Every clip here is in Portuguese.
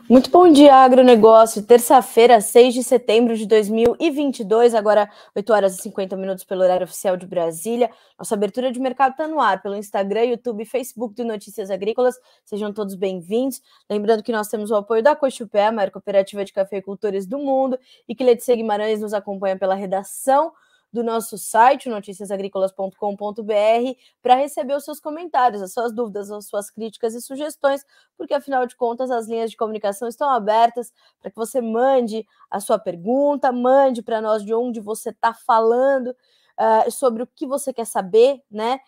Muito bom dia, agronegócio. Terça-feira, 6 de setembro de 2022, agora 8 horas e 50 minutos pelo horário oficial de Brasília. Nossa abertura de mercado está no ar pelo Instagram, YouTube e Facebook do Notícias Agrícolas. Sejam todos bem-vindos. Lembrando que nós temos o apoio da Cochupé, a maior cooperativa de cafeicultores do mundo, e que Letícia Guimarães nos acompanha pela redação do nosso site, noticiasagricolas.com.br, para receber os seus comentários, as suas dúvidas, as suas críticas e sugestões, porque, afinal de contas, as linhas de comunicação estão abertas para que você mande a sua pergunta, mande para nós de onde você está falando, sobre o que você quer saber, né?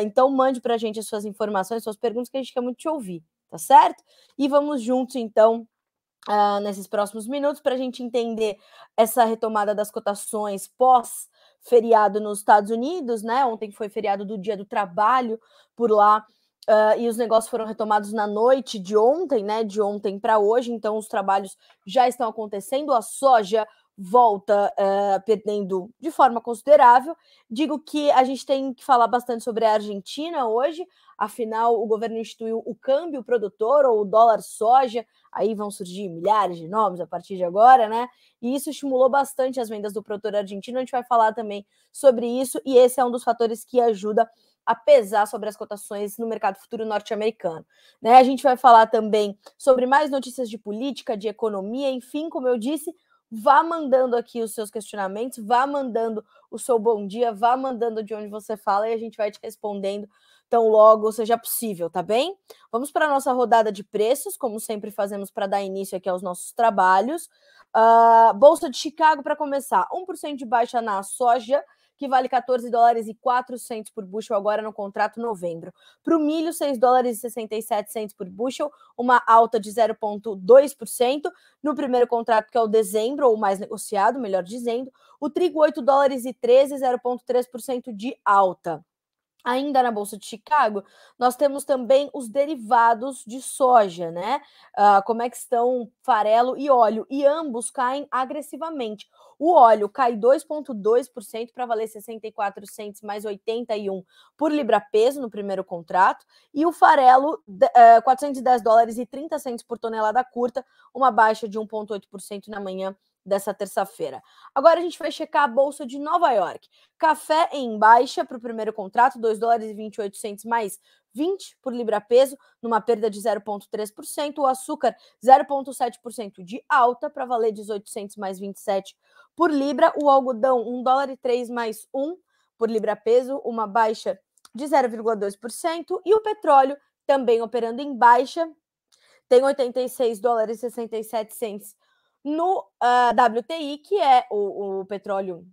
Então, mande para a gente as suas informações, suas perguntas, que a gente quer muito te ouvir, tá certo? E vamos juntos, então, nesses próximos minutos, para a gente entender essa retomada das cotações pós-feriado nos Estados Unidos, né? Ontem foi feriado do Dia do Trabalho por lá, e os negócios foram retomados na noite de ontem, né? De ontem para hoje, então os trabalhos já estão acontecendo, a soja volta perdendo de forma considerável. Digo que a gente tem que falar bastante sobre a Argentina hoje, afinal o governo instituiu o câmbio produtor, ou o dólar soja. Aí vão surgir milhares de nomes a partir de agora, né? E isso estimulou bastante as vendas do produtor argentino. A gente vai falar também sobre isso, e esse é um dos fatores que ajuda a pesar sobre as cotações no mercado futuro norte-americano, né? A gente vai falar também sobre mais notícias de política, de economia, enfim, como eu disse, vá mandando aqui os seus questionamentos, vá mandando o seu bom dia, vá mandando de onde você fala e a gente vai te respondendo tão logo seja possível, tá bem? Vamos para a nossa rodada de preços, como sempre fazemos para dar início aqui aos nossos trabalhos. Bolsa de Chicago, para começar, 1% de baixa na soja, que vale 14 dólares e 400 por bushel agora no contrato novembro. Para o milho, 6 dólares e 67 por bushel, uma alta de 0,2%. No primeiro contrato, que é o dezembro, ou mais negociado, melhor dizendo. O trigo, 8 dólares e 13, 0,3% de alta. Ainda na Bolsa de Chicago, nós temos também os derivados de soja, né? Como é que estão farelo e óleo, e ambos caem agressivamente. O óleo cai 2,2% para valer 64 cents mais 81 por libra-peso no primeiro contrato, e o farelo, 410 dólares e 30 cents por tonelada curta, uma baixa de 1,8% na manhã dessa terça-feira. Agora a gente vai checar a Bolsa de Nova York. Café em baixa para o primeiro contrato, 2 dólares e 28 cents mais 20 por libra-peso, numa perda de 0,3%. O açúcar, 0,7% de alta, para valer 18 cents mais 27 por libra. O algodão, 1 dólar e 3 mais 1 por libra-peso, uma baixa de 0,2%. E o petróleo, também operando em baixa, tem 86 dólares e 67 cents no WTI, que é o petróleo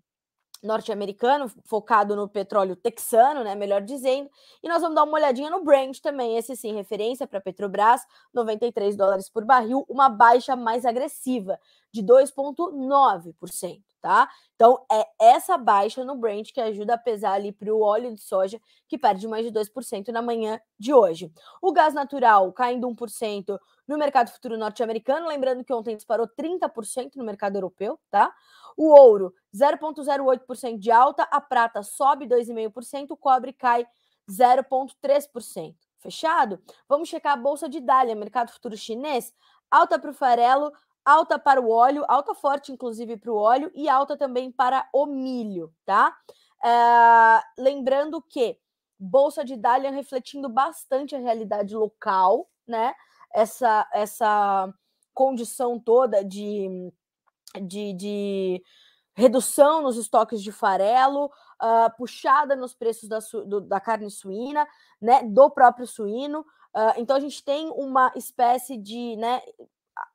norte-americano, focado no petróleo texano, né, melhor dizendo, e nós vamos dar uma olhadinha no Brent também, esse sim, referência para Petrobras, 93 dólares por barril, uma baixa mais agressiva, de 2,9%, tá? Então, é essa baixa no Brent que ajuda a pesar ali para o óleo de soja, que perde mais de 2% na manhã de hoje. O gás natural caindo 1% no mercado futuro norte-americano, lembrando que ontem disparou 30% no mercado europeu, tá? O ouro, 0,08% de alta, a prata sobe 2,5%, o cobre cai 0,3%. Fechado? Vamos checar a bolsa de Dália, mercado futuro chinês, alta para o farelo, alta para o óleo, alta forte inclusive para o óleo e alta também para o milho, tá? Lembrando que bolsa de Dália refletindo bastante a realidade local, né? Essa condição toda de redução nos estoques de farelo, puxada nos preços da carne suína, né, do próprio suíno. Então a gente tem uma espécie de, né,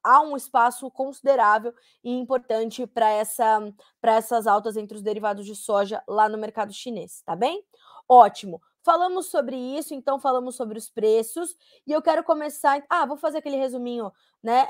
há um espaço considerável e importante para essas altas entre os derivados de soja lá no mercado chinês, tá bem? Ótimo. Falamos sobre isso, então falamos sobre os preços, e eu quero começar. Vou fazer aquele resuminho, né,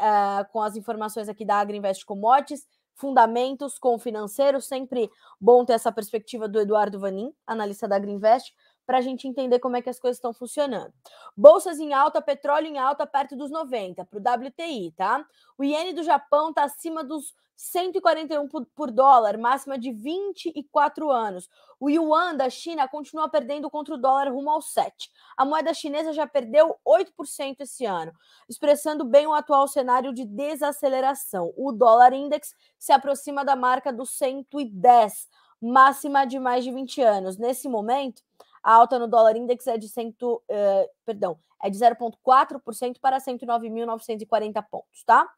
com as informações aqui da Agrinvest Commodities, fundamentos com o financeiro, sempre bom ter essa perspectiva do Eduardo Vanin, analista da Agrinvest, para a gente entender como é que as coisas estão funcionando. Bolsas em alta, petróleo em alta, perto dos 90, para o WTI, tá? O iene do Japão está acima dos 141 por dólar, máxima de 24 anos. O yuan da China continua perdendo contra o dólar rumo ao 7. A moeda chinesa já perdeu 8% esse ano, expressando bem o atual cenário de desaceleração. O dólar index se aproxima da marca dos 110, máxima de mais de 20 anos. Nesse momento, a alta no dólar index é de 0,4% para 109.940 pontos, tá?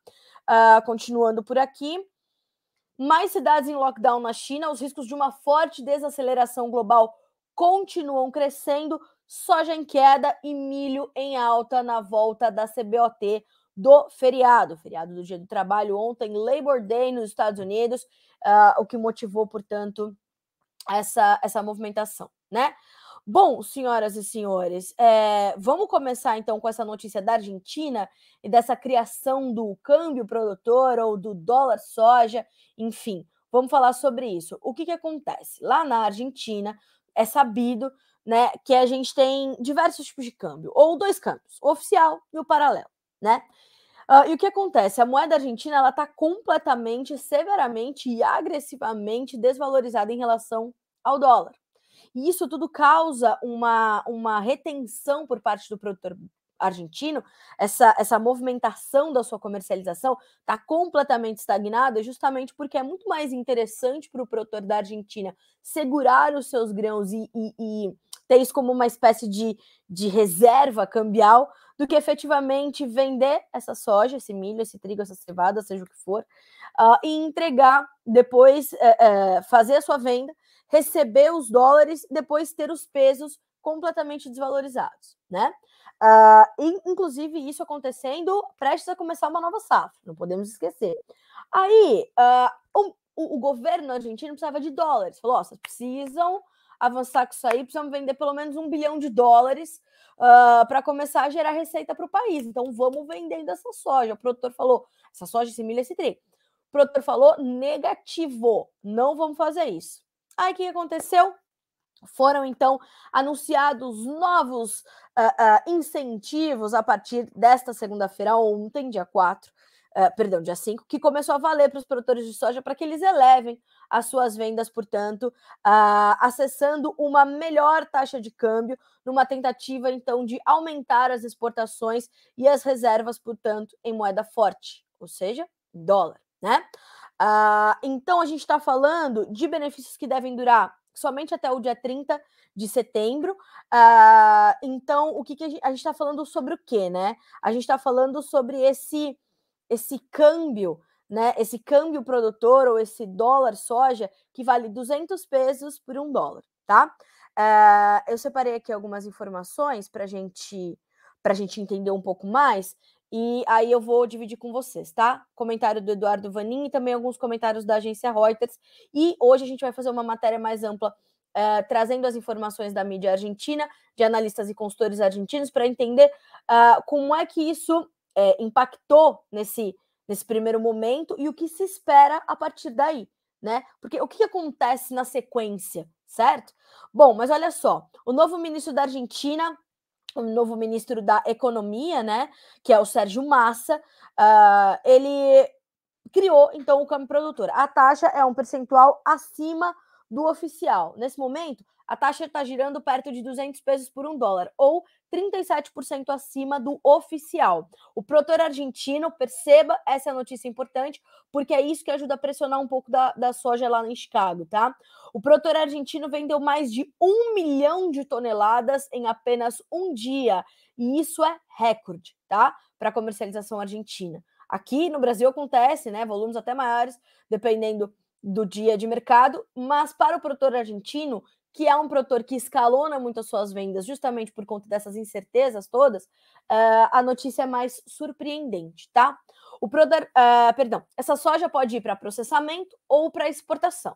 Continuando por aqui. Mais cidades em lockdown na China, os riscos de uma forte desaceleração global continuam crescendo, soja em queda e milho em alta na volta da CBOT do feriado do Dia do Trabalho ontem, Labor Day nos Estados Unidos, o que motivou, portanto, essa movimentação, né? Bom, senhoras e senhores, vamos começar então com essa notícia da Argentina e dessa criação do câmbio produtor ou do dólar soja, enfim, vamos falar sobre isso. O que acontece? Lá na Argentina é sabido, né, que a gente tem diversos tipos de câmbio, ou dois câmbios, o oficial e o paralelo, né? E o que acontece? A moeda argentina ela está completamente, severamente e agressivamente desvalorizada em relação ao dólar. E isso tudo causa uma retenção por parte do produtor argentino, essa movimentação da sua comercialização está completamente estagnada, justamente porque é muito mais interessante para o produtor da Argentina segurar os seus grãos e ter isso como uma espécie de reserva cambial do que efetivamente vender essa soja, esse milho, esse trigo, essa cevada, seja o que for, e entregar depois, fazer a sua venda, receber os dólares, depois ter os pesos completamente desvalorizados, né? Inclusive isso acontecendo prestes a começar uma nova safra, não podemos esquecer. Aí, o governo argentino precisava de dólares, falou, vocês precisam avançar com isso aí, precisam vender pelo menos $1 bilhão para começar a gerar receita para o país, então vamos vendendo essa soja. O produtor falou, essa soja, esse milho, esse trigo. O produtor falou, negativo, não vamos fazer isso. Aí o que aconteceu? Foram, então, anunciados novos incentivos a partir desta segunda-feira, ontem, dia 5, que começou a valer para os produtores de soja para que eles elevem as suas vendas, portanto, acessando uma melhor taxa de câmbio, numa tentativa, então, de aumentar as exportações e as reservas, portanto, em moeda forte, ou seja, dólar, né? Então, a gente está falando de benefícios que devem durar somente até o dia 30 de setembro. Então, o que a gente está falando sobre o quê, né? A gente está falando sobre esse câmbio, né? Esse câmbio produtor ou esse dólar soja que vale 200 pesos por $1, tá? Eu separei aqui algumas informações para a gente entender um pouco mais. E aí eu vou dividir com vocês, tá? Comentário do Eduardo Vanin e também alguns comentários da agência Reuters. E hoje a gente vai fazer uma matéria mais ampla, trazendo as informações da mídia argentina, de analistas e consultores argentinos, para entender como é que isso impactou nesse primeiro momento e o que se espera a partir daí, né? Porque o que acontece na sequência, certo? Bom, mas olha só, o novo ministro da Argentina, o novo ministro da Economia, né, que é o Sérgio Massa, ele criou, então, o câmbio produtor. A taxa é um percentual acima do oficial. Nesse momento, a taxa está girando perto de 200 pesos por $1, ou 37% acima do oficial. O produtor argentino, perceba, essa é a notícia importante, porque é isso que ajuda a pressionar um pouco da soja lá em Chicago, tá? O produtor argentino vendeu mais de 1 milhão de toneladas em apenas um dia, e isso é recorde, tá? Para a comercialização argentina. Aqui no Brasil acontece, né, volumes até maiores, dependendo do dia de mercado, mas para o produtor argentino, que é um produtor que escalona muito as suas vendas justamente por conta dessas incertezas todas, a notícia é mais surpreendente, tá? O produtor, essa soja pode ir para processamento ou para exportação.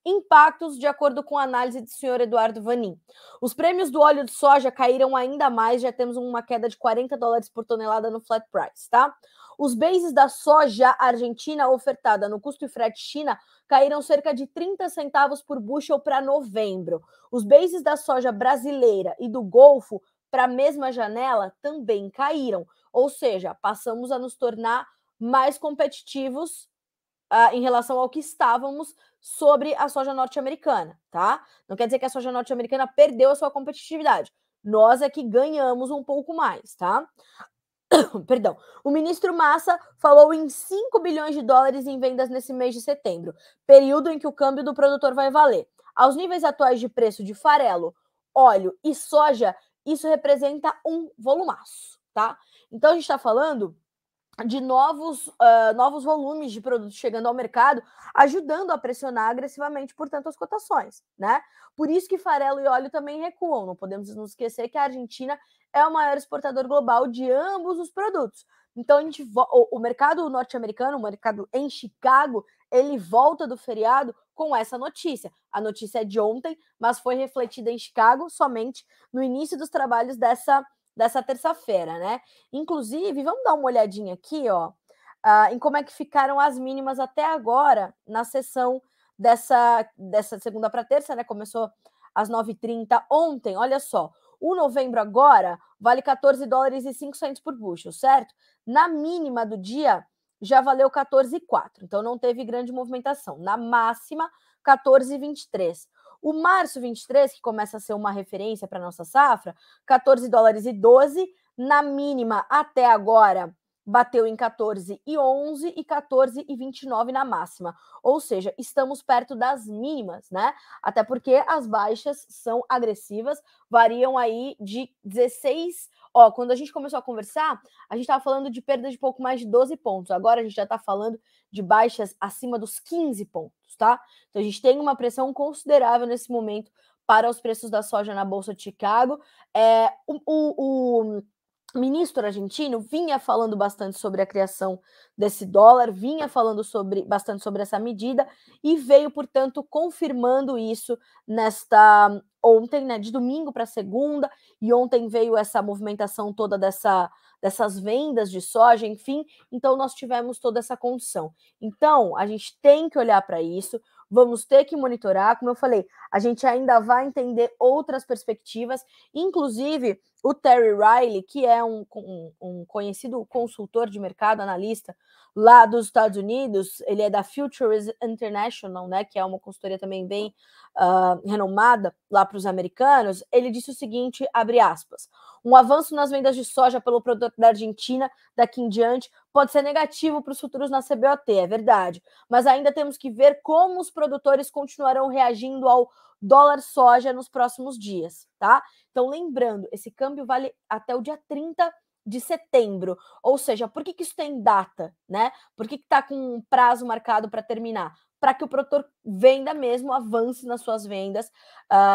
Impactos, de acordo com a análise do senhor Eduardo Vanin. Os prêmios do óleo de soja caíram ainda mais, já temos uma queda de $40 por tonelada no flat price, tá? Os bases da soja argentina ofertada no custo e frete China caíram cerca de 30 centavos por bushel para novembro. Os bases da soja brasileira e do Golfo para a mesma janela também caíram, ou seja, passamos a nos tornar mais competitivos em relação ao que estávamos sobre a soja norte-americana, tá? Não quer dizer que a soja norte-americana perdeu a sua competitividade. Nós é que ganhamos um pouco mais, tá? Perdão. O ministro Massa falou em 5 bilhões de dólares em vendas nesse mês de setembro, período em que o câmbio do produtor vai valer. Aos níveis atuais de preço de farelo, óleo e soja, isso representa um volumaço, tá? Então a gente está falando de novos volumes de produtos chegando ao mercado, ajudando a pressionar agressivamente, portanto, as cotações, né? Por isso que farelo e óleo também recuam. Não podemos nos esquecer que a Argentina é o maior exportador global de ambos os produtos. Então, o mercado norte-americano, o mercado em Chicago, ele volta do feriado com essa notícia. A notícia é de ontem, mas foi refletida em Chicago somente no início dos trabalhos dessa terça-feira, né? Inclusive, vamos dar uma olhadinha aqui, ó, em como é que ficaram as mínimas até agora na sessão dessa segunda para terça, né? Começou às 9h30 ontem, olha só. O novembro agora vale $14,05 por bushel, certo? Na mínima do dia já valeu 14,04, então não teve grande movimentação. Na máxima, 14,23. O março 23, que começa a ser uma referência para a nossa safra, $14,12. Na mínima, até agora, bateu em 14,11 e 14,29 na máxima. Ou seja, estamos perto das mínimas, né? Até porque as baixas são agressivas, variam aí de 16. Ó, quando a gente começou a conversar, a gente estava falando de perda de pouco mais de 12 pontos. Agora a gente já está falando de baixas acima dos 15 pontos, tá? Então a gente tem uma pressão considerável nesse momento para os preços da soja na Bolsa de Chicago. O ministro argentino vinha falando bastante sobre a criação desse dólar, vinha falando bastante sobre essa medida e veio, portanto, confirmando isso ontem, né, de domingo para segunda, e ontem veio essa movimentação toda dessas vendas de soja, enfim, então nós tivemos toda essa condição. Então, a gente tem que olhar para isso, vamos ter que monitorar, como eu falei, a gente ainda vai entender outras perspectivas, inclusive o Terry Riley, que é um conhecido consultor de mercado, analista lá dos Estados Unidos, ele é da Futures International, né, que é uma consultoria também bem renomada lá para os americanos. Ele disse o seguinte, abre aspas, um avanço nas vendas de soja pelo produtor da Argentina daqui em diante pode ser negativo para os futuros na CBOT, é verdade, mas ainda temos que ver como os produtores continuarão reagindo ao dólar soja nos próximos dias, tá? Então, lembrando, esse câmbio vale até o dia 30 de setembro, ou seja, por que isso tem data, né? Por que está com um prazo marcado para terminar? Para que o produtor venda mesmo, avance nas suas vendas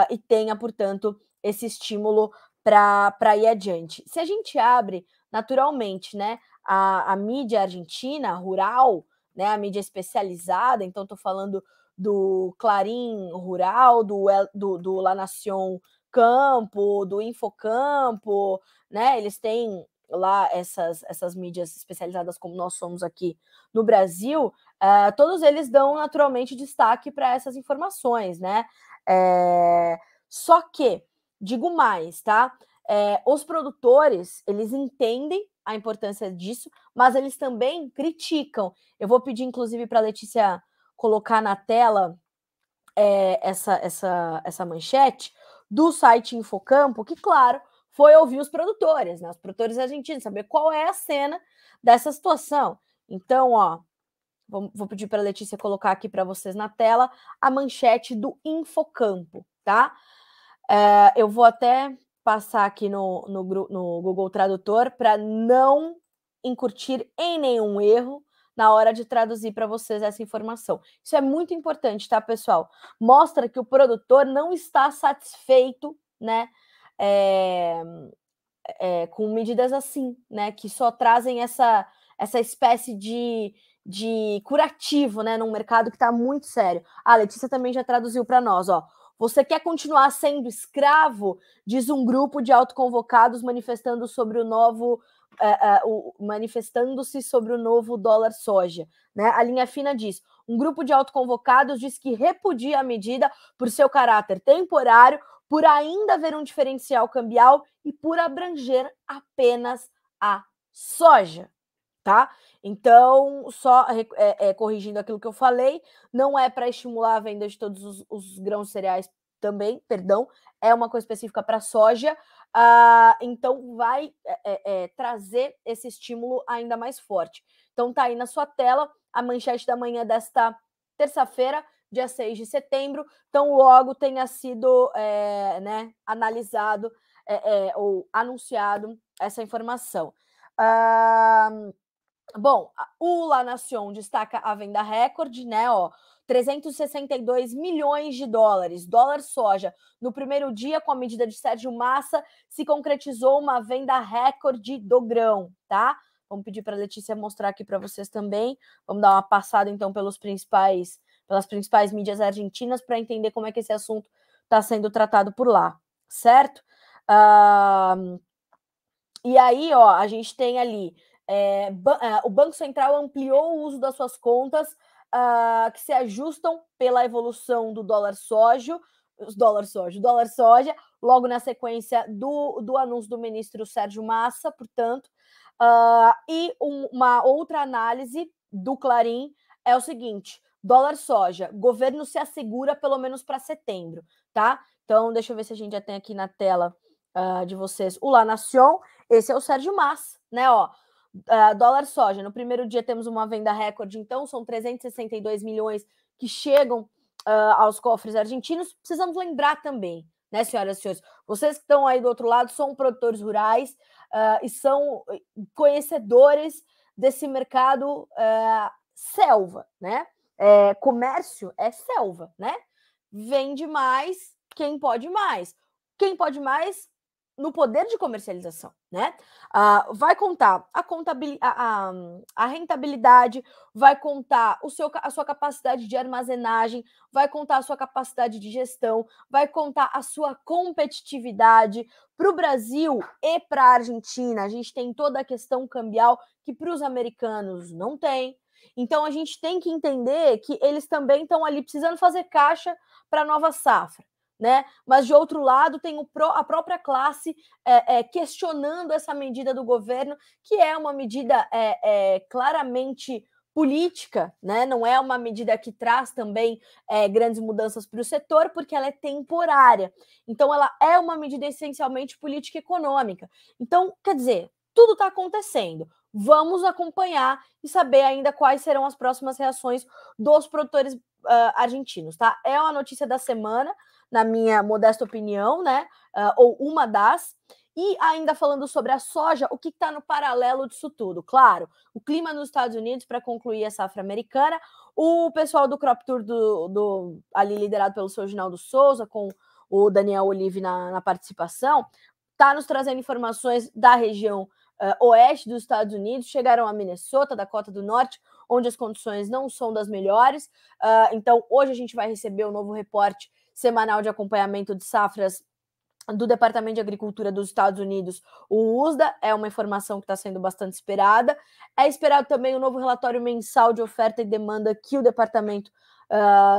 e tenha, portanto, esse estímulo para ir adiante. Se a gente abre, naturalmente, né, a mídia argentina, rural, né, a mídia especializada, então estou falando do Clarim Rural, do La Nación Campo, do Infocampo, né? Eles têm lá essas mídias especializadas como nós somos aqui no Brasil, todos eles dão naturalmente destaque para essas informações, né? Só que, digo mais, tá? Os produtores, eles entendem a importância disso, mas eles também criticam. Eu vou pedir, inclusive, para a Letícia colocar na tela essa manchete do site Infocampo, que, claro, foi ouvir os produtores, né? Os produtores argentinos, saber qual é a cena dessa situação. Então, ó, vou pedir para a Letícia colocar aqui para vocês na tela a manchete do Infocampo, tá? Eu vou até passar aqui no Google Tradutor para não incutir em nenhum erro na hora de traduzir para vocês essa informação. Isso é muito importante, tá, pessoal? Mostra que o produtor não está satisfeito, né, com medidas assim, né, que só trazem essa espécie de de curativo, né, num mercado que está muito sério. A Letícia também já traduziu para nós, ó. Você quer continuar sendo escravo? Diz um grupo de autoconvocados manifestando sobre o novo manifestando-se sobre o novo dólar soja. Né? A linha fina diz: um grupo de autoconvocados diz que repudia a medida por seu caráter temporário, por ainda haver um diferencial cambial e por abranger apenas a soja. Tá? Então, só corrigindo aquilo que eu falei, não é para estimular a venda de todos os grãos cereais também, perdão, é uma coisa específica para soja, então vai trazer esse estímulo ainda mais forte. Então tá aí na sua tela a manchete da manhã desta terça-feira, dia 6 de setembro, então logo tenha sido analisado ou anunciado essa informação. Bom, o La Nación destaca a venda recorde, né? Ó, 362 milhões de dólares, dólar soja. No primeiro dia, com a medida de Sérgio Massa, se concretizou uma venda recorde do grão, tá? Vamos pedir para a Letícia mostrar aqui para vocês também. Vamos dar uma passada, então, pelas principais mídias argentinas para entender como é que esse assunto está sendo tratado por lá, certo? E aí, ó, a gente tem ali o Banco Central ampliou o uso das suas contas que se ajustam pela evolução do dólar soja, logo na sequência do anúncio do ministro Sérgio Massa, portanto. E uma outra análise do Clarim é o seguinte: dólar soja, governo se assegura pelo menos para setembro, tá? Então, deixa eu ver se a gente já tem aqui na tela de vocês o La Nación. Esse é o Sérgio Massa, né? Ó, dólar soja, no primeiro dia temos uma venda recorde, então são 362 milhões que chegam aos cofres argentinos. Precisamos lembrar também, né, senhoras e senhores, vocês que estão aí do outro lado são produtores rurais e são conhecedores desse mercado selva, né? Comércio é selva, né? Vende mais quem pode mais. Quem pode mais no poder de comercialização, né? Vai contar a rentabilidade, vai contar a sua capacidade de armazenagem, vai contar a sua capacidade de gestão, vai contar a sua competitividade. Para o Brasil e para a Argentina, a gente tem toda a questão cambial que para os americanos não tem. Então a gente tem que entender que eles também estão ali precisando fazer caixa para a nova safra. Né? Mas, de outro lado, tem a própria classe questionando essa medida do governo, que é uma medida claramente política, né? Não é uma medida que traz também grandes mudanças para o setor, porque ela é temporária. Então, ela é uma medida essencialmente política e econômica. Então, quer dizer, tudo está acontecendo. Vamos acompanhar e saber ainda quais serão as próximas reações dos produtores argentinos, tá? É uma notícia da semana, na minha modesta opinião, né? Ou uma das. E ainda falando sobre a soja, o que está no paralelo disso tudo? Claro, o clima nos Estados Unidos para concluir a safra americana, o pessoal do Crop Tour ali liderado pelo seu Ginaldo Souza, com o Daniel Olive na participação, está nos trazendo informações da região oeste dos Estados Unidos, chegaram a Minnesota, Dakota do Norte, onde as condições não são das melhores. Então, hoje a gente vai receber o novo reporte semanal de acompanhamento de safras do Departamento de Agricultura dos Estados Unidos, o USDA, é uma informação que está sendo bastante esperada. É esperado também o novo relatório mensal de oferta e demanda que o Departamento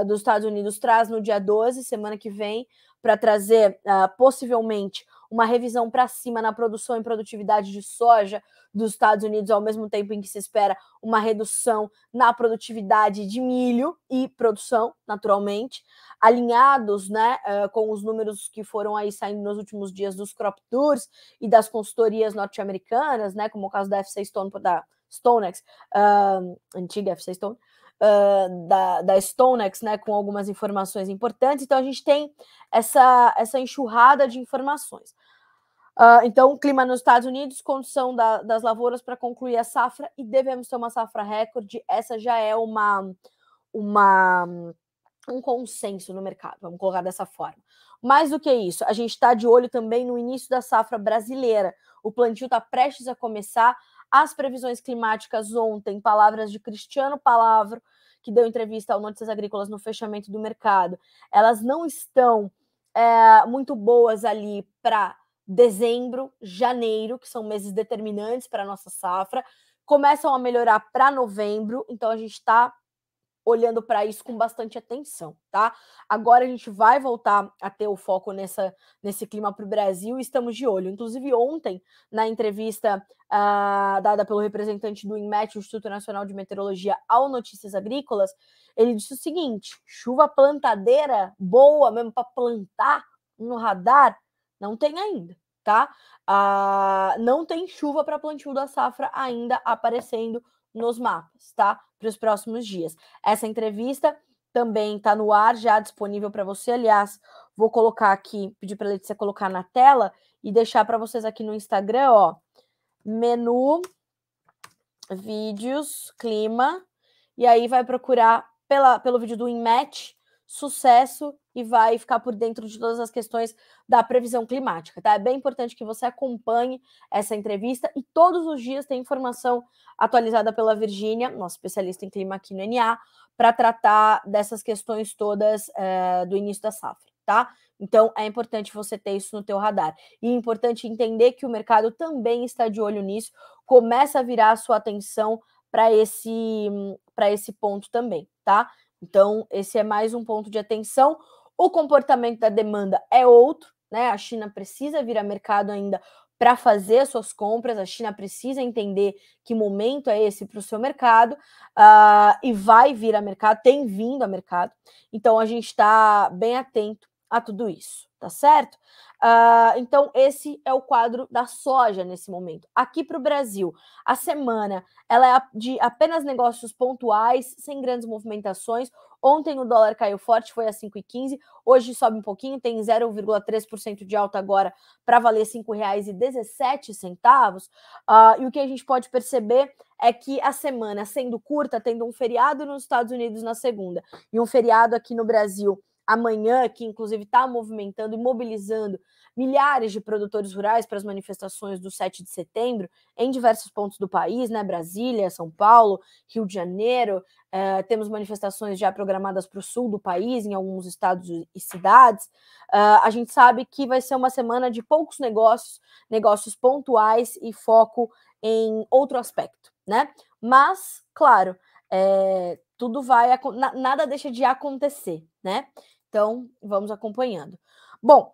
dos Estados Unidos traz no dia 12, semana que vem, para trazer possivelmente uma revisão para cima na produção e produtividade de soja dos Estados Unidos, ao mesmo tempo em que se espera uma redução na produtividade de milho e produção, naturalmente, alinhados, né, com os números que foram aí saindo nos últimos dias dos crop tours e das consultorias norte-americanas, né, como o caso da FC Stone, da StoneX, antiga FC Stone, da StoneX, né, com algumas informações importantes. Então a gente tem essa enxurrada de informações. Então, clima nos Estados Unidos, condição das lavouras para concluir a safra, e devemos ter uma safra recorde. Essa já é um consenso no mercado, vamos colocar dessa forma. Mais do que isso, a gente está de olho também no início da safra brasileira. O plantio está prestes a começar. As previsões climáticas ontem, palavras de Cristiano Palavro, que deu entrevista ao Notícias Agrícolas no fechamento do mercado, elas não estão muito boas ali para dezembro, janeiro, que são meses determinantes para a nossa safra, começam a melhorar para novembro, então a gente está olhando para isso com bastante atenção, tá? Agora a gente vai voltar a ter o foco nesse clima para o Brasil e estamos de olho. Inclusive, ontem, na entrevista dada pelo representante do INMET, o Instituto Nacional de Meteorologia, ao Notícias Agrícolas, ele disse o seguinte: chuva plantadeira boa mesmo para plantar no radar, não tem ainda, tá? Não tem chuva para plantio da safra ainda aparecendo nos mapas, tá? Para os próximos dias. Essa entrevista também está no ar, já disponível para você. Aliás, vou colocar aqui, pedir para a Letícia colocar na tela e deixar para vocês aqui no Instagram, ó, menu, vídeos, clima, e aí vai procurar pelo vídeo do INMET, sucesso, e vai ficar por dentro de todas as questões da previsão climática, tá? É bem importante que você acompanhe essa entrevista e todos os dias tem informação atualizada pela Virgínia, nossa especialista em clima aqui no NA, para tratar dessas questões todas do início da safra, tá? Então, é importante você ter isso no teu radar. E é importante entender que o mercado também está de olho nisso, começa a virar a sua atenção para esse ponto também, tá? Então, esse é mais um ponto de atenção. O comportamento da demanda é outro, né? A China precisa vir a mercado ainda para fazer as suas compras, a China precisa entender que momento é esse para o seu mercado, e vai vir a mercado, tem vindo a mercado. Então, a gente está bem atento a tudo isso, tá certo? Então, esse é o quadro da soja nesse momento. Aqui para o Brasil, a semana ela é de apenas negócios pontuais, sem grandes movimentações. Ontem o dólar caiu forte, foi a 5,15. Hoje sobe um pouquinho, tem 0,3% de alta agora para valer R$ 5,17. E o que a gente pode perceber é que a semana, sendo curta, tendo um feriado nos Estados Unidos na segunda e um feriado aqui no Brasil amanhã, que inclusive está movimentando e mobilizando milhares de produtores rurais para as manifestações do 7 de setembro em diversos pontos do país, né? Brasília, São Paulo, Rio de Janeiro, temos manifestações já programadas para o sul do país, em alguns estados e cidades. A gente sabe que vai ser uma semana de poucos negócios pontuais e foco em outro aspecto, né? Mas, claro, tudo nada deixa de acontecer, né? Então, vamos acompanhando. Bom,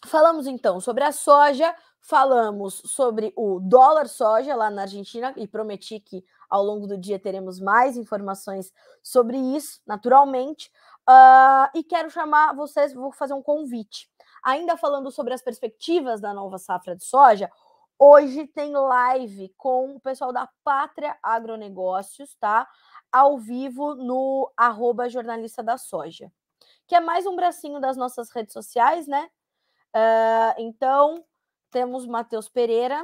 falamos então sobre a soja, falamos sobre o dólar soja lá na Argentina e prometi que ao longo do dia teremos mais informações sobre isso, naturalmente. E quero chamar vocês, vou fazer um convite. Ainda falando sobre as perspectivas da nova safra de soja, hoje tem live com o pessoal da Pátria Agronegócios, tá? Ao vivo no @jornalista da soja, que é mais um bracinho das nossas redes sociais, né? Então, temos Matheus Pereira,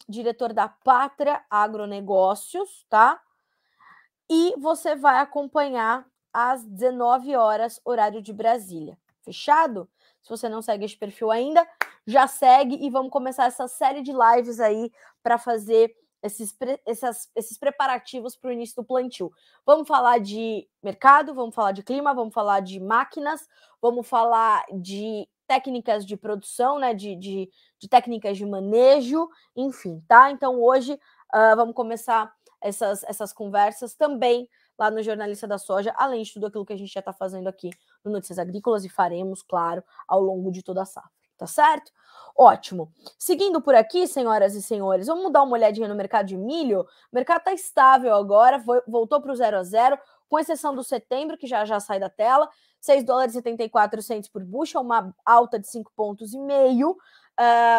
diretor da Pátria Agronegócios, tá? E você vai acompanhar às 19 horas, horário de Brasília. Fechado? Se você não segue esse perfil ainda, já segue e vamos começar essa série de lives aí para fazer esses preparativos para o início do plantio. Vamos falar de mercado, vamos falar de clima, vamos falar de máquinas, vamos falar de técnicas de produção, né? De técnicas de manejo, enfim, tá? Então hoje vamos começar essas conversas também lá no Jornalista da Soja, além de tudo aquilo que a gente já está fazendo aqui no Notícias Agrícolas e faremos, claro, ao longo de toda a safra, tá certo? Ótimo. Seguindo por aqui, senhoras e senhores, vamos dar uma olhadinha no mercado de milho. O mercado está estável agora, voltou para o 0 a 0, com exceção do setembro, que já sai da tela, $6,74 por bushel, uma alta de 5,5 pontos.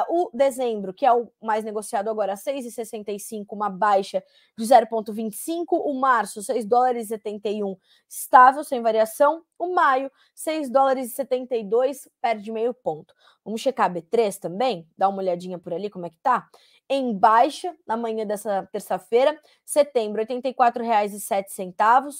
O dezembro, que é o mais negociado agora, 6,65, uma baixa de 0,25. O março, $6,71, estável, sem variação. O maio, $6,72, perde meio ponto. Vamos checar a B3 também? Dar uma olhadinha por ali, como é que tá? em baixa na manhã dessa terça-feira. Setembro, R$ 84,07,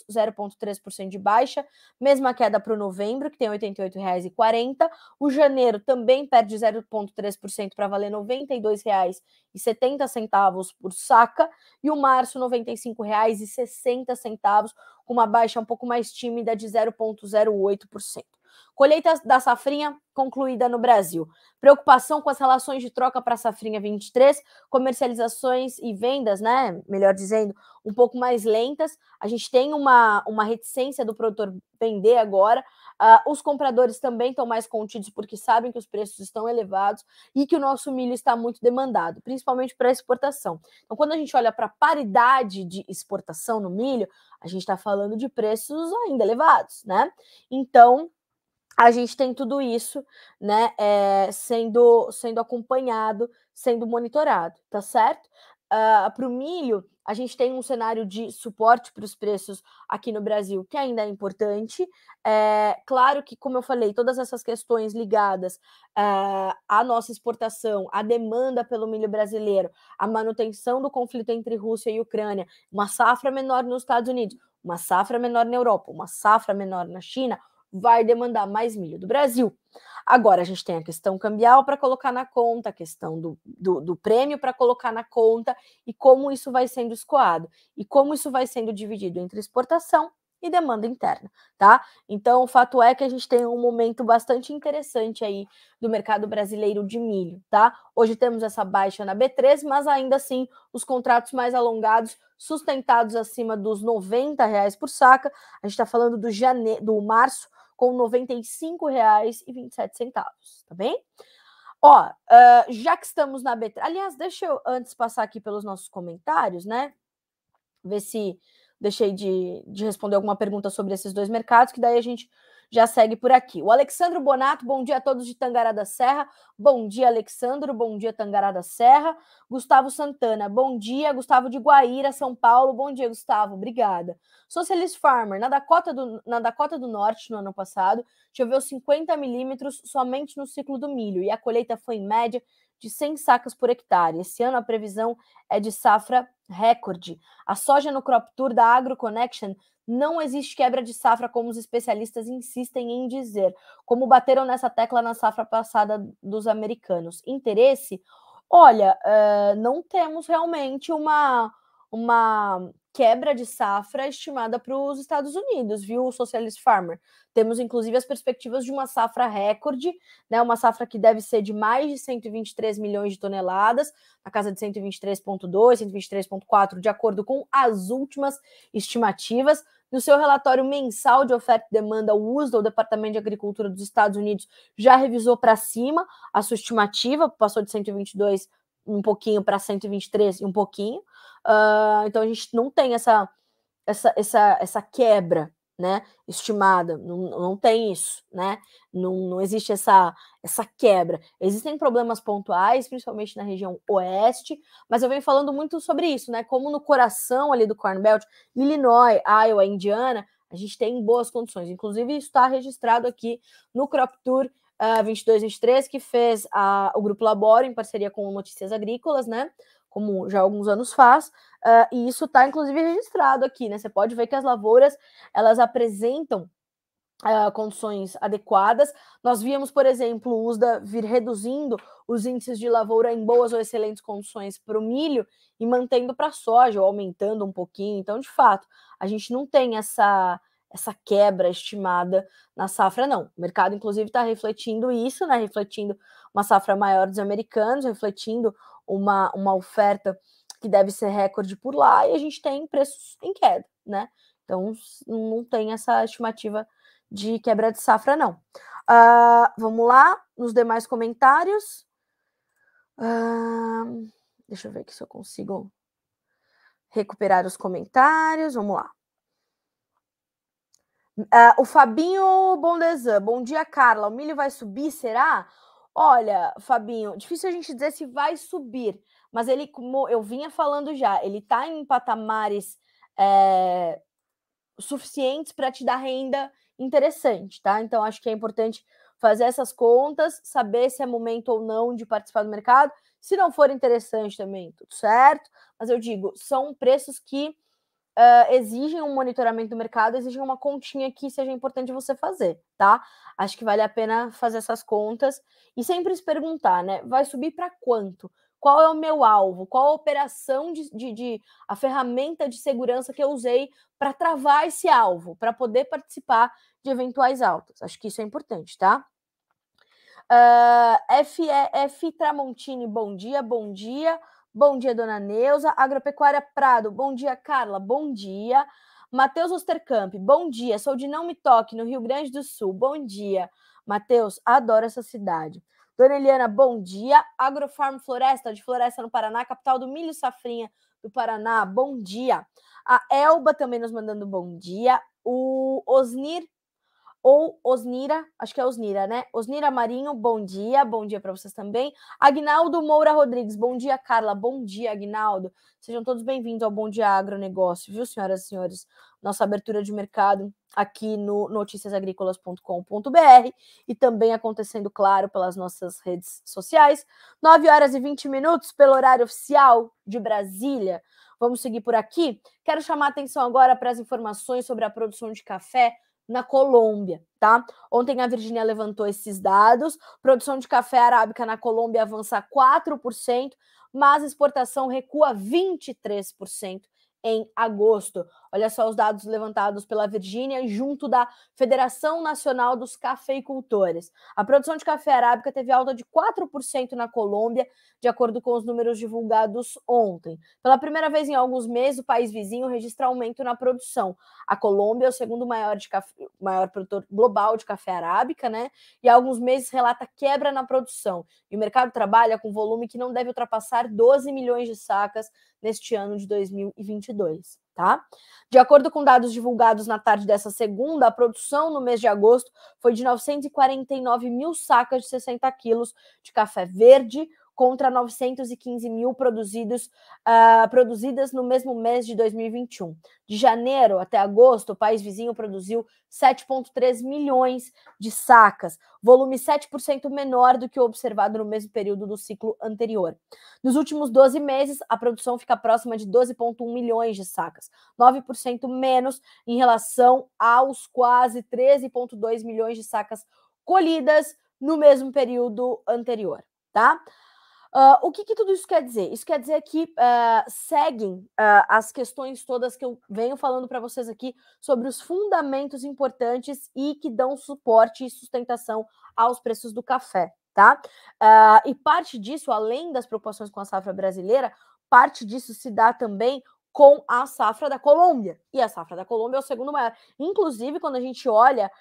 0,3% de baixa. Mesma queda para o novembro, que tem R$ 88,40. O janeiro também perde 0,3% para valer R$ 92,70 por saca. E o março, R$ 95,60, com uma baixa um pouco mais tímida de 0,08%. Colheita da safrinha concluída no Brasil. Preocupação com as relações de troca para a safrinha 23, comercializações e vendas, né? Melhor dizendo, um pouco mais lentas. A gente tem uma reticência do produtor vender agora. Os compradores também estão mais contidos porque sabem que os preços estão elevados e que o nosso milho está muito demandado, principalmente para exportação. Então, quando a gente olha para a paridade de exportação no milho, a gente está falando de preços ainda elevados, né? Então, a gente tem tudo isso, né, sendo acompanhado, sendo monitorado, tá certo? Para o milho, a gente tem um cenário de suporte para os preços aqui no Brasil, que ainda é importante. Claro que, como eu falei, todas essas questões ligadas à nossa exportação, à demanda pelo milho brasileiro, a manutenção do conflito entre Rússia e Ucrânia, uma safra menor nos Estados Unidos, uma safra menor na Europa, uma safra menor na China, vai demandar mais milho do Brasil. Agora, a gente tem a questão cambial para colocar na conta, a questão do prêmio para colocar na conta e como isso vai sendo escoado e como isso vai sendo dividido entre exportação e demanda interna, tá? Então, o fato é que a gente tem um momento bastante interessante aí do mercado brasileiro de milho, tá? Hoje temos essa baixa na B3, mas ainda assim, os contratos mais alongados, sustentados acima dos R$ 90 por saca, a gente está falando do março, com R$ 95,27, tá bem? Ó, já que estamos na B3... Aliás, deixa eu antes passar aqui pelos nossos comentários, né? Ver se deixei de responder alguma pergunta sobre esses dois mercados, que daí a gente já segue por aqui. O Alexandro Bonato, bom dia a todos de Tangará da Serra. Bom dia, Alexandro. Bom dia, Tangará da Serra. Gustavo Santana, bom dia. Gustavo de Guaíra, São Paulo. Bom dia, Gustavo. Obrigada. Socialist Farmer, na Dakota do Norte, no ano passado, choveu 50 milímetros somente no ciclo do milho, e a colheita foi em média de 100 sacas por hectare. Esse ano a previsão é de safra recorde. A soja no Crop Tour da AgroConnection não existe quebra de safra, como os especialistas insistem em dizer, como bateram nessa tecla na safra passada dos americanos. Interesse? Olha, não temos realmente uma quebra de safra estimada para os Estados Unidos, viu, Socialist Farmer? Temos, inclusive, as perspectivas de uma safra recorde, né, uma safra que deve ser de mais de 123 milhões de toneladas, na casa de 123,2, 123,4, de acordo com as últimas estimativas. No seu relatório mensal de oferta e demanda, o USDA, o Departamento de Agricultura dos Estados Unidos, já revisou para cima a sua estimativa, passou de 122 um pouquinho para 123 e um pouquinho. Então a gente não tem essa quebra, né, estimada, não tem isso, né? Não existe essa quebra. Existem problemas pontuais, principalmente na região oeste, mas eu venho falando muito sobre isso, né? Como no coração ali do Corn Belt, Illinois, Iowa, Indiana, a gente tem boas condições. Inclusive, isso está registrado aqui no Crop Tour 22-23, que fez o Grupo Laboro em parceria com Notícias Agrícolas, né? Como já há alguns anos faz, e isso está inclusive registrado aqui, né? Você pode ver que as lavouras, elas apresentam condições adequadas. Nós víamos, por exemplo, o USDA vir reduzindo os índices de lavoura em boas ou excelentes condições para o milho e mantendo para a soja, ou aumentando um pouquinho. Então, de fato, a gente não tem essa quebra estimada na safra, não. O mercado, inclusive, está refletindo isso, né? Refletindo uma safra maior dos americanos, refletindo uma oferta que deve ser recorde por lá, e a gente tem preços em queda, né? Então, não tem essa estimativa de quebra de safra, não. Vamos lá, nos demais comentários. Deixa eu ver aqui se eu consigo recuperar os comentários. Vamos lá. O Fabinho Bondesan, bom dia, Carla. O milho vai subir, será? Olha, Fabinho, difícil a gente dizer se vai subir, mas ele, como eu vinha falando já, ele está em patamares suficientes para te dar renda interessante, tá? Então, acho que é importante fazer essas contas, saber se é momento ou não de participar do mercado. Se não for interessante também, tudo certo. Mas eu digo, são preços que exigem um monitoramento do mercado, exigem uma continha que seja importante você fazer, tá? Acho que vale a pena fazer essas contas e sempre se perguntar, né? Vai subir para quanto? Qual é o meu alvo? Qual a operação a ferramenta de segurança que eu usei para travar esse alvo, para poder participar de eventuais altas? Acho que isso é importante, tá? F Tramontini, bom dia, bom dia. Bom dia, dona Neuza. Agropecuária Prado, bom dia, Carla, bom dia. Matheus Ostercamp, bom dia. Sou de Não Me Toque, no Rio Grande do Sul. Bom dia. Matheus, adoro essa cidade. Dona Eliana, bom dia. Agrofarm Floresta, de Floresta, no Paraná, capital do milho safrinha do Paraná. Bom dia. A Elba também nos mandando bom dia. O Osnir ou Osnira, acho que é Osnira, né? Osnira Marinho, bom dia para vocês também. Agnaldo Moura Rodrigues, bom dia, Carla, bom dia, Agnaldo. Sejam todos bem-vindos ao Bom Dia Agronegócio, viu, senhoras e senhores? Nossa abertura de mercado aqui no noticiasagricolas.com.br e também acontecendo, claro, pelas nossas redes sociais. 9h20 pelo horário oficial de Brasília. Vamos seguir por aqui. Quero chamar a atenção agora para as informações sobre a produção de café na Colômbia, tá? Ontem a Virgínia levantou esses dados. Produção de café arábica na Colômbia avança 4%, mas exportação recua 23% em agosto. Olha só os dados levantados pela Virgínia junto da Federação Nacional dos Cafeicultores. A produção de café arábica teve alta de 4% na Colômbia, de acordo com os números divulgados ontem. Pela primeira vez em alguns meses, o país vizinho registra aumento na produção. A Colômbia é o segundo maior produtor global de café arábica, né? E há alguns meses relata quebra na produção. E o mercado trabalha com volume que não deve ultrapassar 12 milhões de sacas neste ano de 2022, tá? De acordo com dados divulgados na tarde dessa segunda, a produção no mês de agosto foi de 949 mil sacas de 60 quilos de café verde, contra 915 mil produzidas no mesmo mês de 2021. De janeiro até agosto, o país vizinho produziu 7,3 milhões de sacas, volume 7% menor do que o observado no mesmo período do ciclo anterior. Nos últimos 12 meses, a produção fica próxima de 12,1 milhões de sacas, 9% menos em relação aos quase 13,2 milhões de sacas colhidas no mesmo período anterior, tá? O que tudo isso quer dizer? Isso quer dizer que seguem as questões todas que eu venho falando para vocês aqui sobre os fundamentos importantes e que dão suporte e sustentação aos preços do café, tá? E parte disso, além das preocupações com a safra brasileira, parte disso se dá também com a safra da Colômbia. E a safra da Colômbia é o segundo maior. Inclusive, quando a gente olha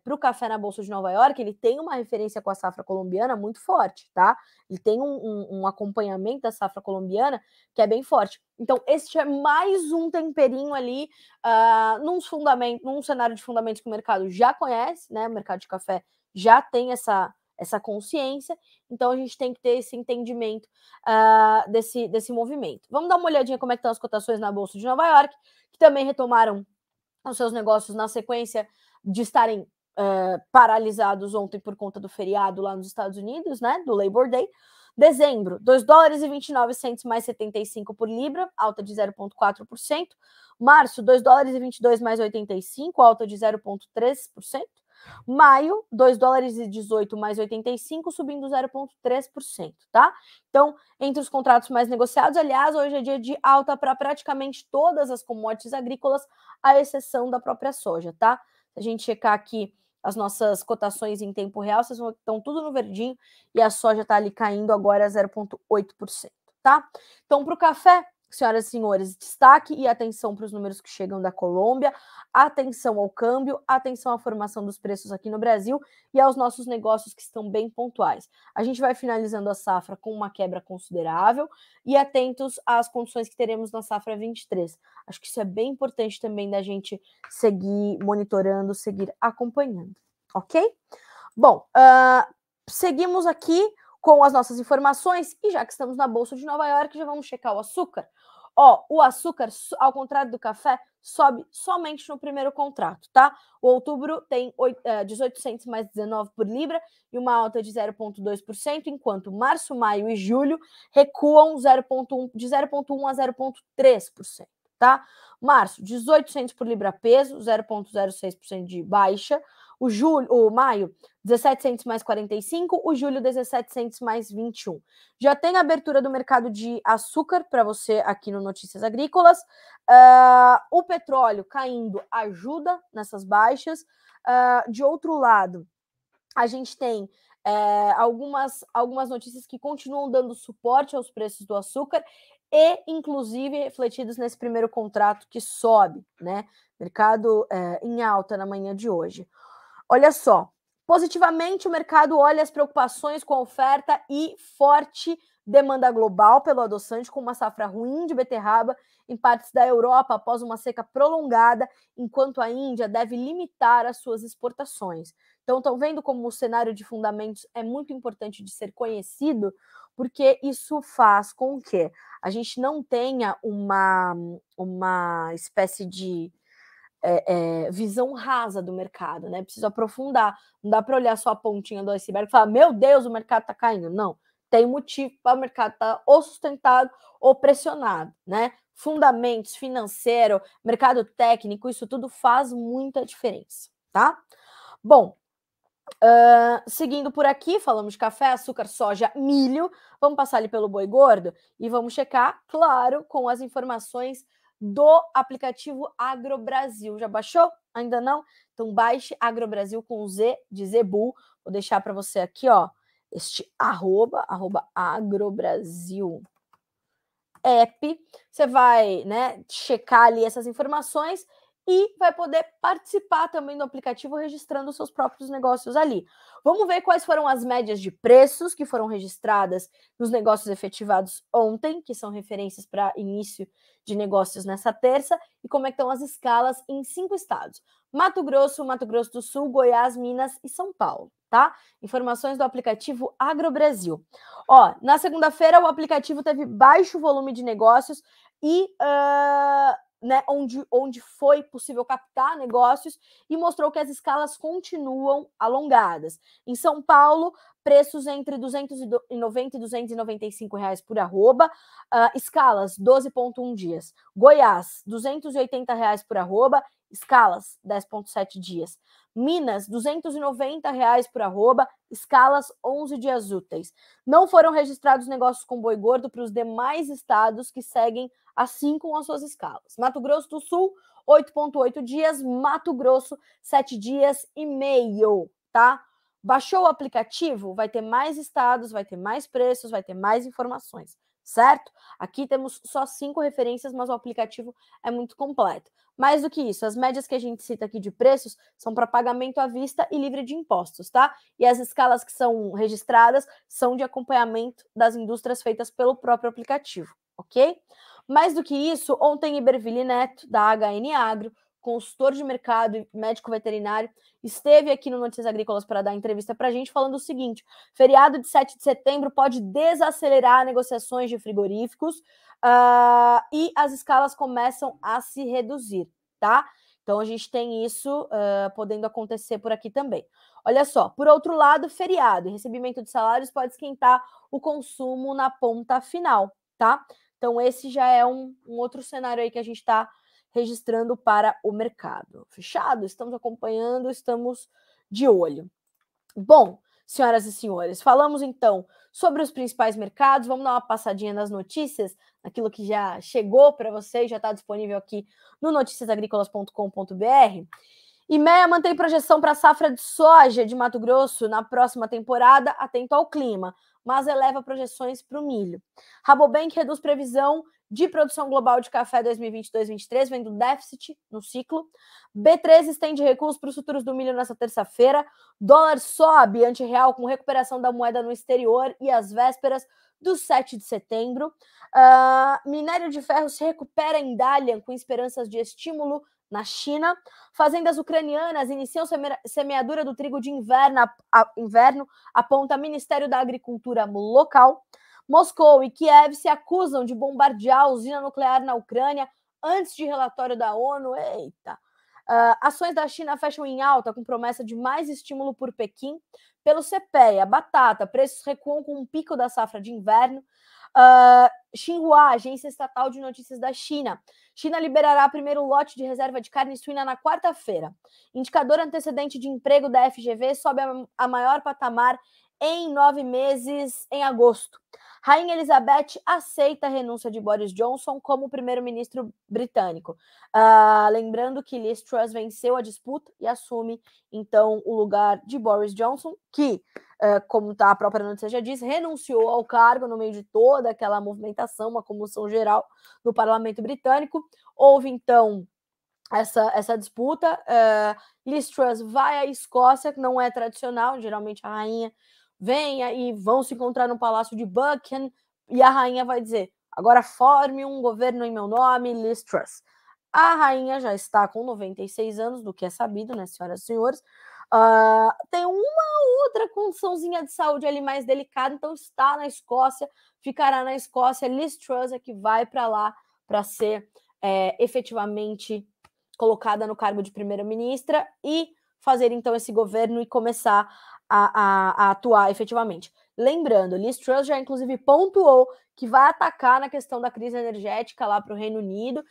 para o café na Bolsa de Nova York, ele tem uma referência com a safra colombiana muito forte, tá? Ele tem um acompanhamento da safra colombiana que é bem forte. Então, este é mais um temperinho ali num cenário de fundamentos que o mercado já conhece, né? O mercado de café já tem essa consciência, então a gente tem que ter esse entendimento desse movimento. Vamos dar uma olhadinha como é que estão as cotações na Bolsa de Nova York, que também retomaram os seus negócios na sequência de estarem paralisados ontem por conta do feriado lá nos Estados Unidos, né, do Labor Day. Dezembro, 2 dólares e 29 centos mais 75 por libra, alta de 0,4%. Março, 2 dólares e 22 mais 85, alta de 0,3%. Maio, 2 dólares e 18 mais 85, subindo 0,3%, tá? Então, entre os contratos mais negociados, aliás, hoje é dia de alta para praticamente todas as commodities agrícolas, à exceção da própria soja, tá? Se a gente checar aqui as nossas cotações em tempo real, vocês estão tudo no verdinho e a soja está ali caindo agora 0,8%, tá? Então, para o café, senhoras e senhores, destaque e atenção para os números que chegam da Colômbia, atenção ao câmbio, atenção à formação dos preços aqui no Brasil e aos nossos negócios que estão bem pontuais. A gente vai finalizando a safra com uma quebra considerável e atentos às condições que teremos na safra 23. Acho que isso é bem importante também da gente seguir monitorando, seguir acompanhando, ok? Bom, seguimos aqui com as nossas informações e já que estamos na Bolsa de Nova York, já vamos checar o açúcar. Ó, o açúcar, ao contrário do café, sobe somente no primeiro contrato, tá? O outubro tem 18 centes mais 19 por libra e uma alta de 0,2%, enquanto março, maio e julho recuam de 0,1% a 0,3%, tá? Março, 18 centes por libra peso, 0,06% de baixa. O maio, 17 centes mais 45, o julho, 17 centes mais 21. Já tem a abertura do mercado de açúcar para você aqui no Notícias Agrícolas. O petróleo caindo ajuda nessas baixas. De outro lado, a gente tem algumas notícias que continuam dando suporte aos preços do açúcar e, inclusive, refletidos nesse primeiro contrato que sobe, né? Mercado em alta na manhã de hoje. Olha só, positivamente o mercado olha as preocupações com a oferta e forte demanda global pelo adoçante, com uma safra ruim de beterraba em partes da Europa após uma seca prolongada, enquanto a Índia deve limitar as suas exportações. Então, estão vendo como o cenário de fundamentos é muito importante de ser conhecido, porque isso faz com que a gente não tenha uma espécie de visão rasa do mercado, né? Preciso aprofundar. Não dá para olhar só a pontinha do iceberg e falar, meu Deus, o mercado está caindo. Não. Tem motivo para o mercado estar ou sustentado ou pressionado, né? Fundamentos, financeiro, mercado técnico, isso tudo faz muita diferença, tá? Bom, seguindo por aqui, falamos de café, açúcar, soja, milho. Vamos passar ali pelo boi gordo e vamos checar, claro, com as informações do aplicativo AgroBrasil. Já baixou? Ainda não? Então baixe AgroBrasil com Z de Zebu. Vou deixar para você aqui, ó, este arroba AgroBrasil app. Você vai, né, checar ali essas informações e vai poder participar também do aplicativo registrando os seus próprios negócios ali. Vamos ver quais foram as médias de preços que foram registradas nos negócios efetivados ontem, que são referências para início de negócios nessa terça, e como é que estão as escalas em 5 estados: Mato Grosso, Mato Grosso do Sul, Goiás, Minas e São Paulo, tá? Informações do aplicativo AgroBrasil. Ó, na segunda-feira o aplicativo teve baixo volume de negócios e né, onde foi possível captar negócios e mostrou que as escalas continuam alongadas. Em São Paulo, preços entre R$ 290 e R$ 295 por arroba, escalas 12,1 dias. Goiás, R$ 280 por arroba, escalas 10,7 dias. Minas, R$ 290 por arroba, escalas 11 dias úteis. Não foram registrados negócios com boi gordo para os demais estados que seguem assim com as suas escalas. Mato Grosso do Sul, 8,8 dias. Mato Grosso, 7 dias e meio, tá? Baixou o aplicativo, vai ter mais estados, vai ter mais preços, vai ter mais informações, certo? Aqui temos só 5 referências, mas o aplicativo é muito completo. Mais do que isso, as médias que a gente cita aqui de preços são para pagamento à vista e livre de impostos, tá? E as escalas que são registradas são de acompanhamento das indústrias feitas pelo próprio aplicativo, ok? Mais do que isso, ontem Iberville Neto, da HN Agro, consultor de mercado e médico veterinário, esteve aqui no Notícias Agrícolas para dar entrevista para a gente, falando o seguinte: feriado de 7 de setembro pode desacelerar negociações de frigoríficos e as escalas começam a se reduzir, tá? Então a gente tem isso podendo acontecer por aqui também. Olha só, por outro lado, feriado e recebimento de salários pode esquentar o consumo na ponta final, tá? Então esse já é um outro cenário aí que a gente está registrando para o mercado. Fechado? Estamos acompanhando, estamos de olho. Bom, senhoras e senhores, falamos então sobre os principais mercados. Vamos dar uma passadinha nas notícias, naquilo que já chegou para vocês, já está disponível aqui no noticiasagricolas.com.br. IMEA mantém projeção para a safra de soja de Mato Grosso na próxima temporada, atento ao clima, mas eleva projeções para o milho. Rabobank reduz previsão de produção global de café 2022-23, vendo déficit no ciclo. B3 estende recursos para os futuros do milho nessa terça-feira. Dólar sobe ante real com recuperação da moeda no exterior e às vésperas do 7 de setembro. Minério de ferro se recupera em Dalian com esperanças de estímulo na China. Fazendas ucranianas iniciam semeadura do trigo de inverno, aponta Ministério da Agricultura local. Moscou e Kiev se acusam de bombardear a usina nuclear na Ucrânia antes de relatório da ONU. Eita! Ações da China fecham em alta com promessa de mais estímulo por Pequim. Pelo CPEA, batata, preços recuam com um pico da safra de inverno. Xinhua, agência estatal de notícias da China. China liberará primeiro lote de reserva de carne suína na quarta-feira. Indicador antecedente de emprego da FGV sobe a maior patamar em 9 meses em agosto. Rainha Elizabeth aceita a renúncia de Boris Johnson como primeiro-ministro britânico. Lembrando que Liz Truss venceu a disputa e assume, então, o lugar de Boris Johnson, que, como a própria notícia já diz, renunciou ao cargo no meio de toda aquela movimentação, uma comoção geral no parlamento britânico. Houve, então, essa disputa. Liz Truss vai à Escócia, que não é tradicional, geralmente a rainha vem e vão se encontrar no Palácio de Buckingham, e a rainha vai dizer, agora forme um governo em meu nome, Liz Truss. A rainha já está com 96 anos, do que é sabido, né, senhoras e senhores. Tem uma outra condiçãozinha de saúde ali mais delicada, então está na Escócia, ficará na Escócia. Liz Truss é que vai para lá para ser efetivamente colocada no cargo de primeira-ministra e fazer então esse governo e começar a atuar efetivamente. Lembrando, Liz Truss já inclusive pontuou que vai atacar na questão da crise energética lá para o Reino Unido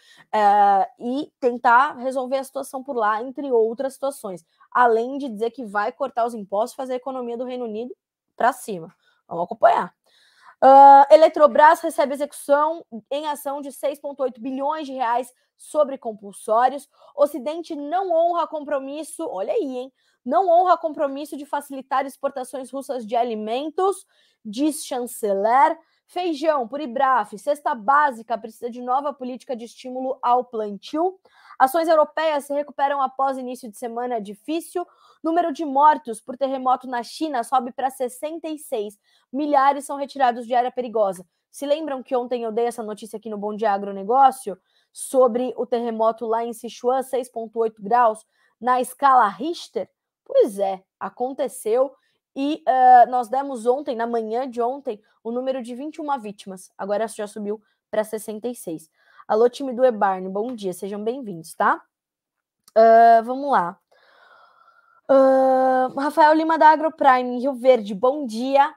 e tentar resolver a situação por lá, entre outras situações. Além de dizer que vai cortar os impostos e fazer a economia do Reino Unido para cima. Vamos acompanhar. Eletrobras recebe execução em ação de 6,8 bilhões de reais sobre compulsórios. Ocidente não honra compromisso, olha aí, hein? Não honra compromisso de facilitar exportações russas de alimentos, diz chanceler. Feijão por Ibraf, cesta básica precisa de nova política de estímulo ao plantio. Ações europeias se recuperam após início de semana difícil. Número de mortos por terremoto na China sobe para 66. Milhares são retirados de área perigosa. Se lembram que ontem eu dei essa notícia aqui no Bom Dia Agronegócio sobre o terremoto lá em Sichuan, 6,8 graus, na escala Richter? Pois é, aconteceu e nós demos ontem, na manhã de ontem, o número de 21 vítimas. Agora já subiu para 66. Alô, time do Ebarne, bom dia, sejam bem-vindos, tá? Vamos lá. Rafael Lima da Agroprime, Rio Verde, bom dia.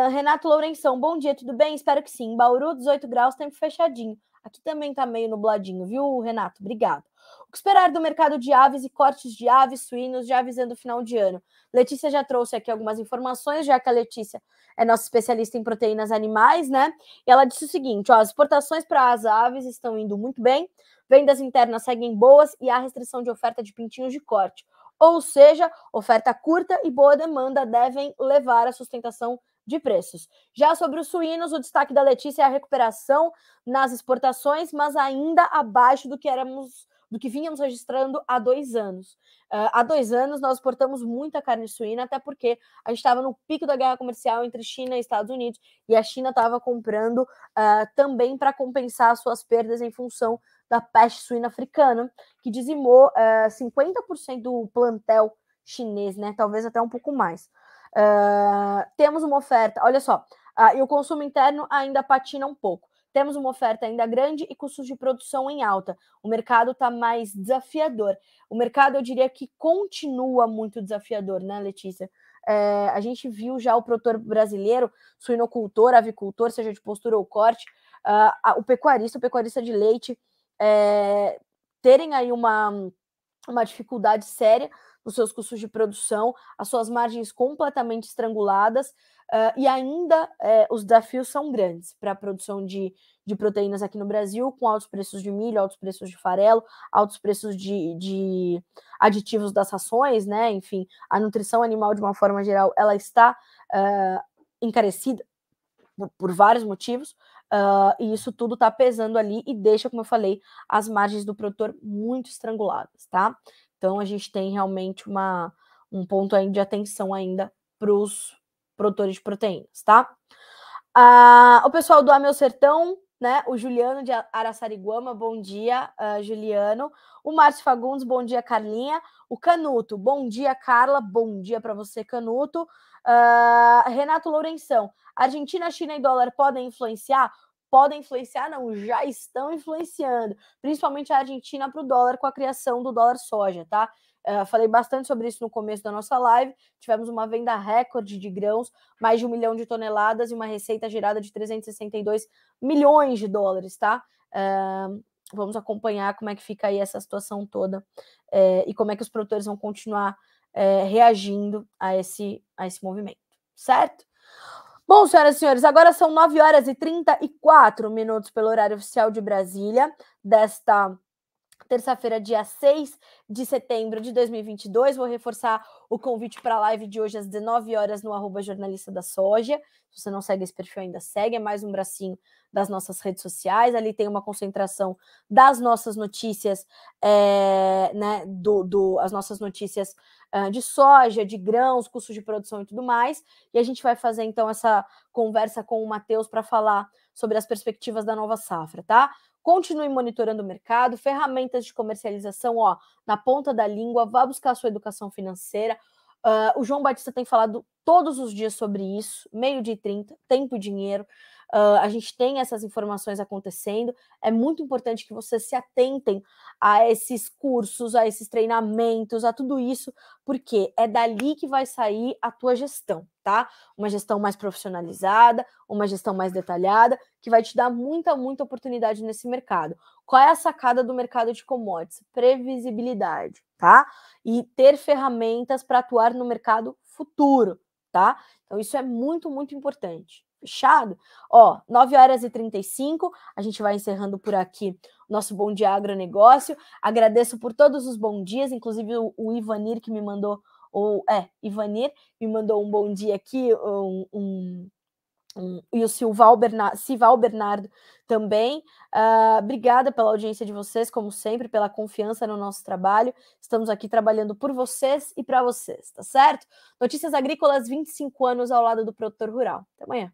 Renato Lourenção, bom dia, tudo bem? Espero que sim. Bauru, 18 graus, tempo fechadinho. Aqui também tá meio nubladinho, viu, Renato? Obrigado. O que esperar do mercado de aves e cortes de aves, suínos, já avisando o final de ano? Letícia já trouxe aqui algumas informações, já que a Letícia é nossa especialista em proteínas animais, né? E ela disse o seguinte, as exportações para as aves estão indo muito bem, vendas internas seguem boas e há restrição de oferta de pintinhos de corte. Ou seja, oferta curta e boa demanda devem levar à sustentação de preços. Já sobre os suínos, o destaque da Letícia é a recuperação nas exportações, mas ainda abaixo do que vínhamos registrando há 2 anos. Há 2 anos nós exportamos muita carne suína, até porque a gente estava no pico da guerra comercial entre China e Estados Unidos, e a China estava comprando também para compensar suas perdas em função da peste suína africana, que dizimou 50% do plantel chinês, né? Talvez até um pouco mais. Temos uma oferta, olha só, e o consumo interno ainda patina um pouco. Temos uma oferta ainda grande e custos de produção em alta. O mercado está mais desafiador. O mercado, eu diria que continua muito desafiador, né, Letícia? A gente viu já o produtor brasileiro, suinocultor, avicultor, seja de postura ou corte, o pecuarista de leite, terem aí uma dificuldade séria nos seus custos de produção, as suas margens completamente estranguladas, e ainda os desafios são grandes para a produção de proteínas aqui no Brasil, com altos preços de milho, altos preços de farelo, altos preços de aditivos das rações, né? Enfim, a nutrição animal, de uma forma geral, ela está encarecida por vários motivos, e isso tudo está pesando ali e deixa, como eu falei, as margens do produtor muito estranguladas, tá? Então, a gente tem realmente um ponto aí de atenção ainda para os produtores de proteínas, tá? O pessoal do Meu Sertão, né? O Juliano de Araçariguama, bom dia, Juliano. O Márcio Fagundes, bom dia, Carlinha. O Canuto, bom dia, Carla. Bom dia para você, Canuto. Renato Lourenção, Argentina, China e dólar podem influenciar? Podem influenciar, não, já estão influenciando, principalmente a Argentina para o dólar com a criação do dólar soja, tá? Falei bastante sobre isso no começo da nossa live. Tivemos uma venda recorde de grãos, mais de 1 milhão de toneladas e uma receita gerada de 362 milhões de dólares, tá? Vamos acompanhar como é que fica aí essa situação toda e como é que os produtores vão continuar reagindo a esse movimento, certo? Bom, senhoras e senhores, agora são 9 horas e 34 minutos pelo horário oficial de Brasília, desta terça-feira, dia 6 de setembro de 2022. Vou reforçar o convite para a live de hoje às 19 horas no @jornalista da soja. Se você não segue esse perfil ainda, segue, é mais um bracinho das nossas redes sociais. Ali tem uma concentração das nossas notícias, né, as nossas notícias de soja, de grãos, custos de produção e tudo mais. E a gente vai fazer, então, essa conversa com o Matheus para falar sobre as perspectivas da nova safra, tá? Continue monitorando o mercado, ferramentas de comercialização, ó, na ponta da língua, vá buscar a sua educação financeira. O João Batista tem falado todos os dias sobre isso, 12h30, tempo e dinheiro. A gente tem essas informações acontecendo. É muito importante que vocês se atentem a esses cursos, a esses treinamentos, a tudo isso, porque é dali que vai sair a tua gestão, tá? Uma gestão mais profissionalizada, uma gestão mais detalhada, que vai te dar muita oportunidade nesse mercado. Qual é a sacada do mercado de commodities? Previsibilidade, tá? E ter ferramentas para atuar no mercado futuro, tá? Então isso é muito importante. Fechado? Ó, 9 horas e 35, a gente vai encerrando por aqui o nosso Bom Dia Agronegócio. Agradeço por todos os bons dias, inclusive o Ivanir que me mandou, Ivanir me mandou um bom dia aqui, e o Sival Bernardo também. Obrigada pela audiência de vocês, como sempre, pela confiança no nosso trabalho. Estamos aqui trabalhando por vocês e para vocês, tá certo? Notícias Agrícolas, 25 anos ao lado do produtor rural. Até amanhã.